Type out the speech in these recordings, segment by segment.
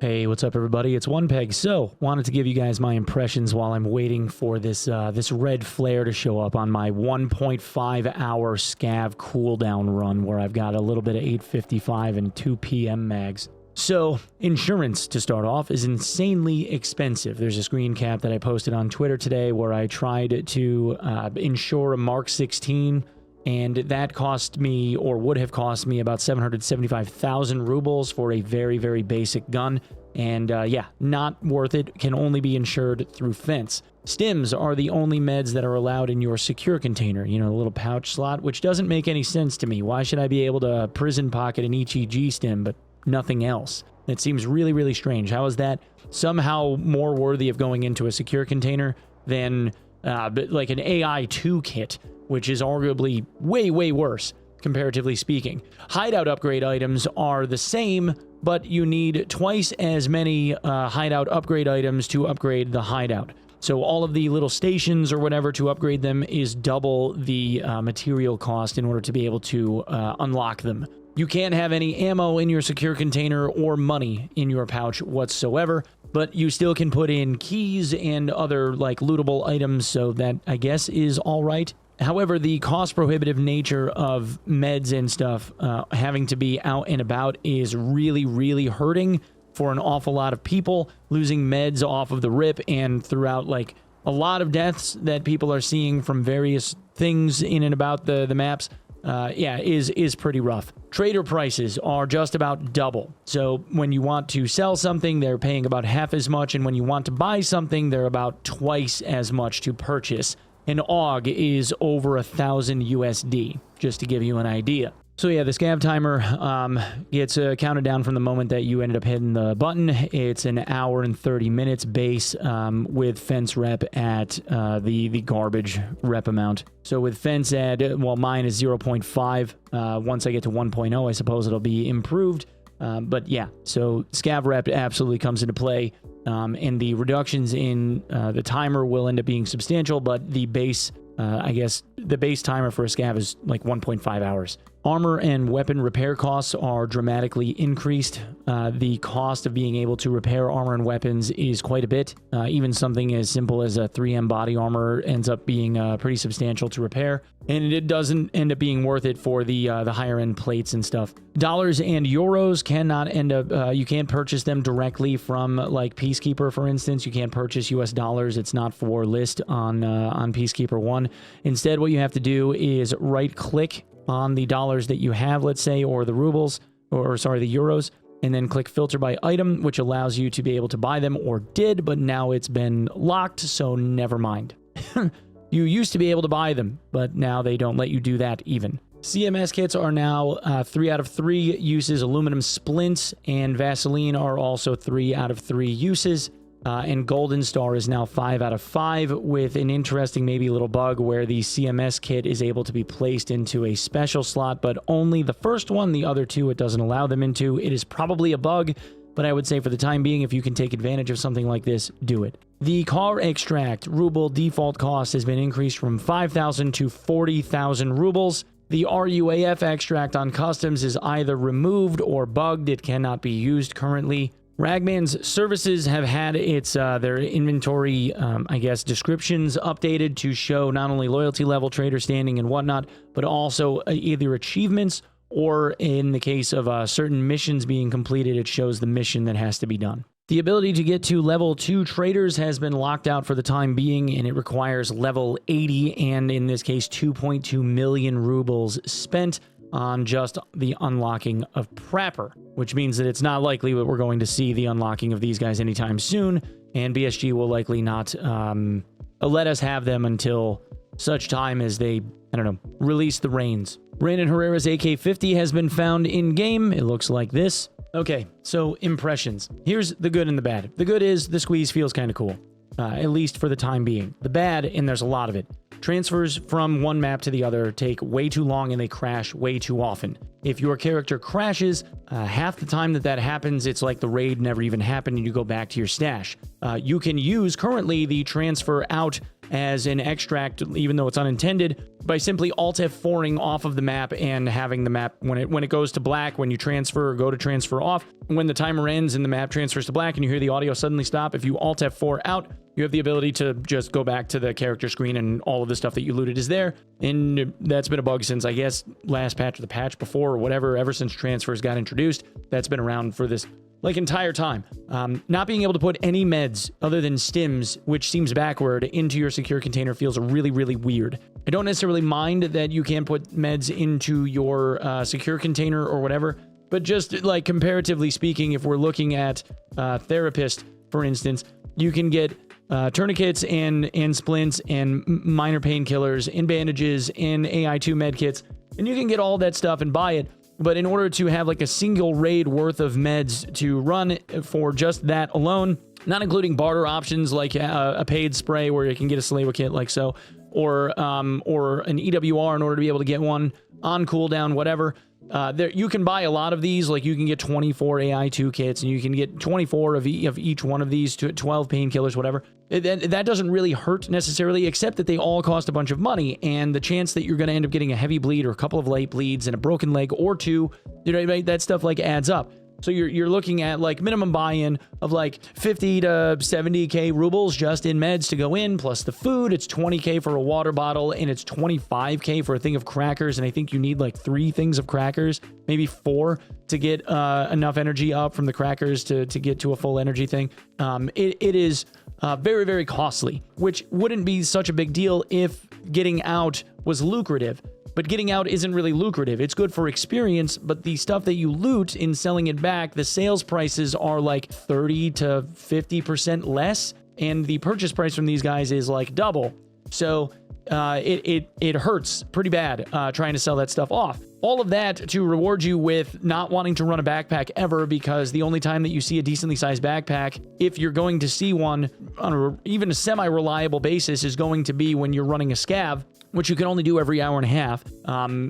Hey, what's up, everybody? It's Onepeg. So, wanted to give you guys my impressions while I'm waiting for this red flare to show up on my 1.5 hour scav cooldown run, where I've got a little bit of 855 and 2 PM mags. So, insurance, to start off, is insanely expensive. There's a screen cap that I posted on Twitter today where I tried to insure a Mark 16, and that cost me, or would have cost me, about 775,000 rubles for a very, very basic gun. And yeah, not worth it. Can only be insured through fence. Stims are the only meds that are allowed in your secure container, you know, the little pouch slot, which doesn't make any sense to me. Why should I be able to prison pocket an EGG stim, but nothing else? It seems really, really strange. How is that somehow more worthy of going into a secure container than like an AI 2 kit, which is arguably way, way worse, comparatively speaking? Hideout upgrade items are the same, but you need twice as many hideout upgrade items to upgrade the hideout. So all of the little stations or whatever to upgrade them is double the material cost in order to be able to unlock them. You can't have any ammo in your secure container or money in your pouch whatsoever, but you still can put in keys and other like lootable items, so that I guess is all right. However, the cost-prohibitive nature of meds and stuff having to be out and about is really, really hurting for an awful lot of people. Losing meds off of the rip and throughout, like, a lot of deaths that people are seeing from various things in and about the maps, yeah, is pretty rough. Trader prices are just about double. So when you want to sell something, they're paying about half as much, and when you want to buy something, they're about twice as much to purchase. An AUG is over 1,000 USD, just to give you an idea. So yeah, the scav timer gets counted down from the moment that you ended up hitting the button. It's an hour and 30 minutes base with fence rep at the garbage rep amount. So with fence at, well, mine is 0.5. Once I get to 1.0, I suppose it'll be improved. But yeah, so scav rep absolutely comes into play. And the reductions in the timer will end up being substantial, but the base, I guess, the base timer for a scav is like 1.5 hours. Armor and weapon repair costs are dramatically increased. The cost of being able to repair armor and weapons is quite a bit. Even something as simple as a 3M body armor ends up being pretty substantial to repair, and it doesn't end up being worth it for the higher end plates and stuff. Dollars and euros cannot end up, you can't purchase them directly from like Peacekeeper, for instance. You can't purchase US dollars. It's not for list on Peacekeeper 1. Instead, what you have to do is right click on the dollars that you have, let's say, or the rubles, or sorry, the euros, and then click filter by item, which allows you to be able to buy them, or did, but now it's been locked, so never mind. You used to be able to buy them, but now they don't let you do that even. CMS kits are now 3 out of 3 uses. Aluminum splints and Vaseline are also 3 out of 3 uses. And Golden Star is now 5 out of 5, with an interesting maybe little bug where the CMS kit is able to be placed into a special slot, but only the first one. The other two it doesn't allow them into. It is probably a bug, but I would say for the time being, if you can take advantage of something like this, do it. The car extract ruble default cost has been increased from 5,000 to 40,000 rubles. The RUAF extract on customs is either removed or bugged. It cannot be used currently. Ragman's services have had its their inventory, I guess, descriptions updated to show not only loyalty level, trader standing, and whatnot, but also either achievements, or in the case of certain missions being completed, it shows the mission that has to be done. The ability to get to level 2 traders has been locked out for the time being, and it requires level 80, and in this case, 2.2 million rubles spent on just the unlocking of Prapor, which means that it's not likely that we're going to see the unlocking of these guys anytime soon, and BSG will likely not let us have them until such time as they, I don't know, release the reins. Brandon Herrera's AK-50 has been found in-game. It looks like this. Okay, so impressions. Here's the good and the bad. The good is the squeeze feels kind of cool, at least for the time being. The bad, and there's a lot of it, transfers from one map to the other take way too long, and they crash way too often. If your character crashes, half the time that happens, it's like the raid never even happened and you go back to your stash. You can use currently the transfer out as an extract, even though it's unintended, by simply Alt F4ing off of the map and having the map, when it goes to black, when you transfer or go to transfer off, when the timer ends and the map transfers to black and you hear the audio suddenly stop, if you Alt F4 out, you have the ability to just go back to the character screen and all of the stuff that you looted is there. And that's been a bug since, I guess, last patch or the patch before or whatever, ever since transfers got introduced. That's been around for this like entire time. Not being able to put any meds other than stims, which seems backward, into your secure container feels really, really weird. I don't necessarily mind that you can't put meds into your secure container or whatever, but just like comparatively speaking, if we're looking at therapist, for instance, you can get tourniquets and splints and minor painkillers and bandages and AI2 medkits, and you can get all that stuff and buy it. But in order to have like a single raid worth of meds to run for just that alone, not including barter options like a paid spray where you can get a Salewa kit like so, or an EWR in order to be able to get one on cooldown, whatever. You can buy a lot of these, like you can get 24 AI2 kits and you can get 24 of each one of these, 12 painkillers, whatever. That doesn't really hurt necessarily, except that they all cost a bunch of money, and the chance that you're going to end up getting a heavy bleed or a couple of light bleeds and a broken leg or two, you know, that stuff like adds up. So you're looking at like minimum buy-in of like 50 to 70k rubles just in meds to go in, plus the food. It's 20k for a water bottle, and it's 25k for a thing of crackers. And I think you need like 3 things of crackers, maybe 4, to get enough energy up from the crackers to get to a full energy thing. It is very, very costly, which wouldn't be such a big deal if getting out was lucrative. But getting out isn't really lucrative. It's good for experience, but the stuff that you loot in selling it back, the sales prices are like 30 to 50% less, and the purchase price from these guys is like double. So it hurts pretty bad trying to sell that stuff off. All of that to reward you with not wanting to run a backpack ever, because the only time that you see a decently sized backpack, if you're going to see one on even a semi-reliable basis, is going to be when you're running a scav, which you can only do every hour and a half,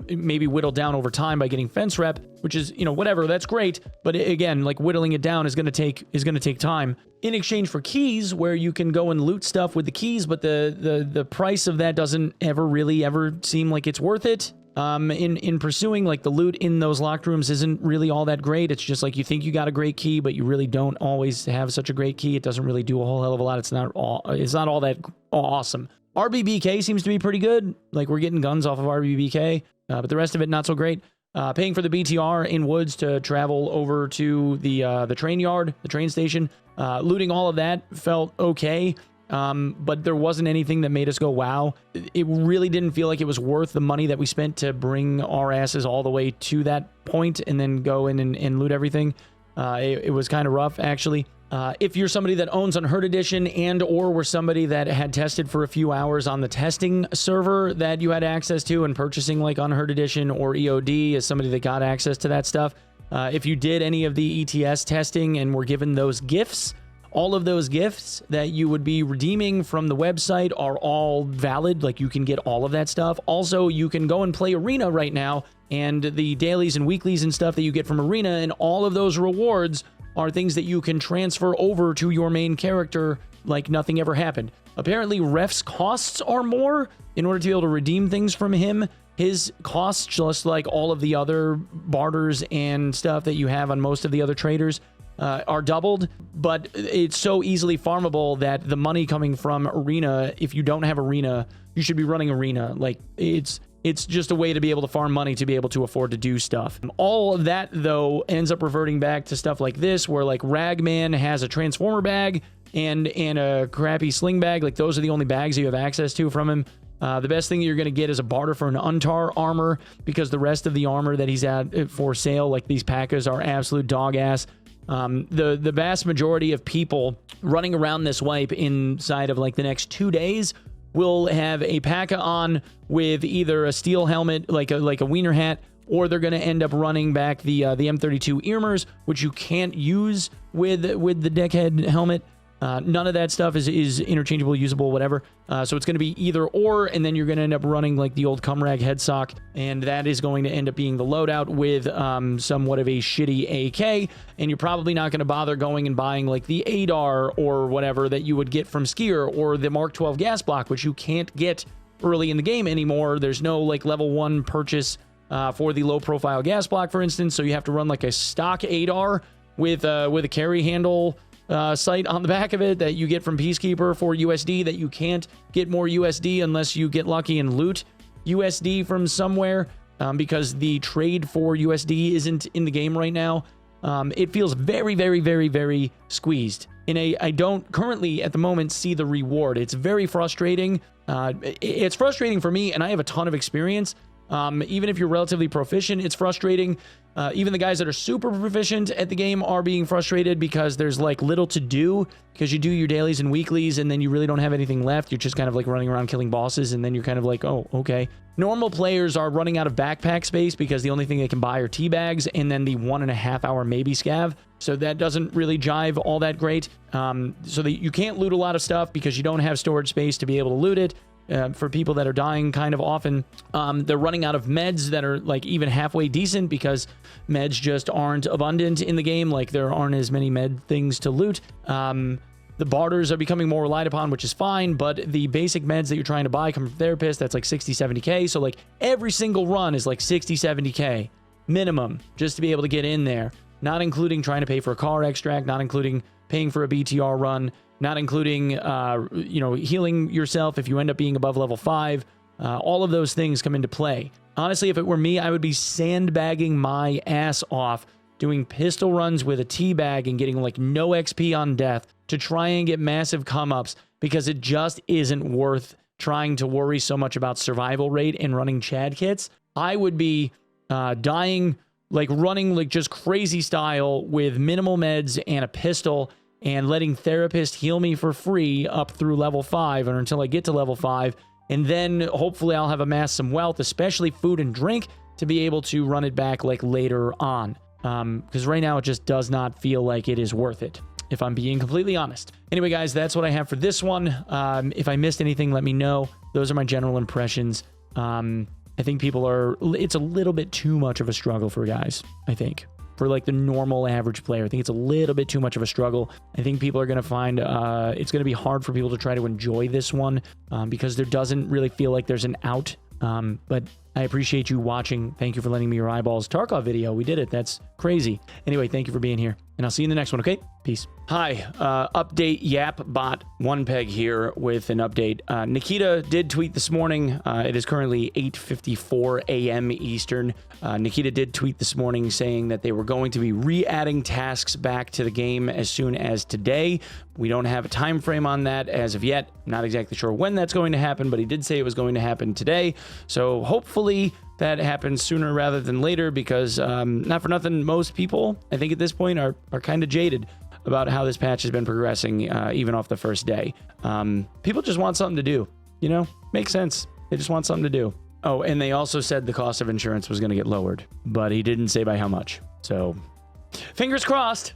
maybe whittled down over time by getting fence rep, which is, you know, whatever, that's great. But again, like whittling it down is going to take time. In exchange for keys, where you can go and loot stuff with the keys, but the price of that doesn't ever seem like it's worth it. In pursuing, like the loot in those locked rooms isn't really all that great. It's just like you think you got a great key, but you really don't always have such a great key. It doesn't really do a whole hell of a lot. It's not all that awesome. RBBK seems to be pretty good. Like we're getting guns off of RBBK, but the rest of it not so great. Paying for the BTR in Woods to travel over to the train yard, the train station. Looting all of that felt okay, but there wasn't anything that made us go wow. It really didn't feel like it was worth the money that we spent to bring our asses all the way to that point and then go in and loot everything. It was kind of rough, actually. If you're somebody that owns Unheard Edition and or were somebody that had tested for a few hours on the testing server that you had access to and purchasing like Unheard Edition or EOD as somebody that got access to that stuff, if you did any of the ETS testing and were given those gifts, all of those gifts that you would be redeeming from the website are all valid. Like you can get all of that stuff. Also, you can go and play Arena right now, and the dailies and weeklies and stuff that you get from Arena, and all of those rewards are things that you can transfer over to your main character like nothing ever happened. Apparently, Ref's costs are more in order to be able to redeem things from him. His costs, just like all of the other barters and stuff that you have on most of the other traders, are doubled, but it's so easily farmable that the money coming from Arena, if you don't have Arena, you should be running Arena. Like, it's just a way to be able to farm money to be able to afford to do stuff. All of that, though, ends up reverting back to stuff like this, where like Ragman has a transformer bag and a crappy sling bag. Like those are the only bags you have access to from him. The best thing you're going to get is a barter for an Untar armor, because the rest of the armor that he's at for sale, like these P.A.K.As, are absolute dog ass. The vast majority of people running around this wipe inside of like the next 2 days will have a P.A.K.A. on with either a steel helmet, like a wiener hat, or they're going to end up running back the M32 Earmers, which you can't use with the deckhead helmet. None of that stuff is interchangeable, usable, whatever. So it's going to be either or, and then you're going to end up running like the old Cumrag headsock, and that is going to end up being the loadout with somewhat of a shitty AK, and you're probably not going to bother going and buying like the ADAR or whatever that you would get from Skier, or the Mark 12 gas block, which you can't get early in the game anymore. There's no like level 1 purchase for the low profile gas block, for instance, so you have to run like a stock ADAR with a carry handle sight on the back of it that you get from Peacekeeper for USD, that you can't get more USD unless you get lucky and loot USD from somewhere, because the trade for USD isn't in the game right now. It feels very, very, very, very squeezed. I don't currently at the moment see the reward. It's very frustrating. It's frustrating for me, and I have a ton of experience. Even if you're relatively proficient, it's frustrating. Even the guys that are super proficient at the game are being frustrated because there's like little to do, because you do your dailies and weeklies and then you really don't have anything left. You're just kind of like running around killing bosses, and then you're kind of like, oh, okay. Normal players are running out of backpack space because the only thing they can buy are tea bags and then the 1.5 hour maybe scav. So that doesn't really jive all that great. So that you can't loot a lot of stuff because you don't have storage space to be able to loot it. For people that are dying kind of often, they're running out of meds that are like even halfway decent because meds just aren't abundant in the game. Like there aren't as many med things to loot. The barters are becoming more relied upon, which is fine, but the basic meds that you're trying to buy come from therapists. That's like 60, 70K. So like every single run is like 60, 70K minimum just to be able to get in there, not including trying to pay for a car extract, not including paying for a BTR run, not including, healing yourself if you end up being above level 5. All of those things come into play. Honestly, if it were me, I would be sandbagging my ass off, doing pistol runs with a teabag and getting like no XP on death to try and get massive come-ups, because it just isn't worth trying to worry so much about survival rate and running Chad kits. I would be dying, like running like just crazy style with minimal meds and a pistol, and letting therapist heal me for free up through level 5 or until I get to level 5. And then hopefully I'll have amassed some wealth, especially food and drink, to be able to run it back like later on. Because right now it just does not feel like it is worth it, if I'm being completely honest. Anyway, guys, that's what I have for this one. If I missed anything, let me know. Those are my general impressions. I think it's a little bit too much of a struggle for guys, I think. For like the normal average player, I think it's a little bit too much of a struggle. I think people are going to find it's going to be hard for people to try to enjoy this one because there doesn't really feel like there's an out. But I appreciate you watching. Thank you for lending me your eyeballs. Tarkov video, we did it. That's crazy. Anyway, thank you for being here, and I'll see you in the next one, okay? Peace. Hi, update Yap Bot Onepeg here with an update. Nikita did tweet this morning. It is currently 8:54 a.m. Eastern. Nikita did tweet this morning saying that they were going to be re-adding tasks back to the game as soon as today. We don't have a time frame on that as of yet. Not exactly sure when that's going to happen, but he did say it was going to happen today. So hopefully that happens sooner rather than later, because not for nothing, most people, I think at this point, are kind of jaded about how this patch has been progressing, even off the first day. People just want something to do, you know? Makes sense. They just want something to do. Oh, and they also said the cost of insurance was going to get lowered, but he didn't say by how much. So, fingers crossed.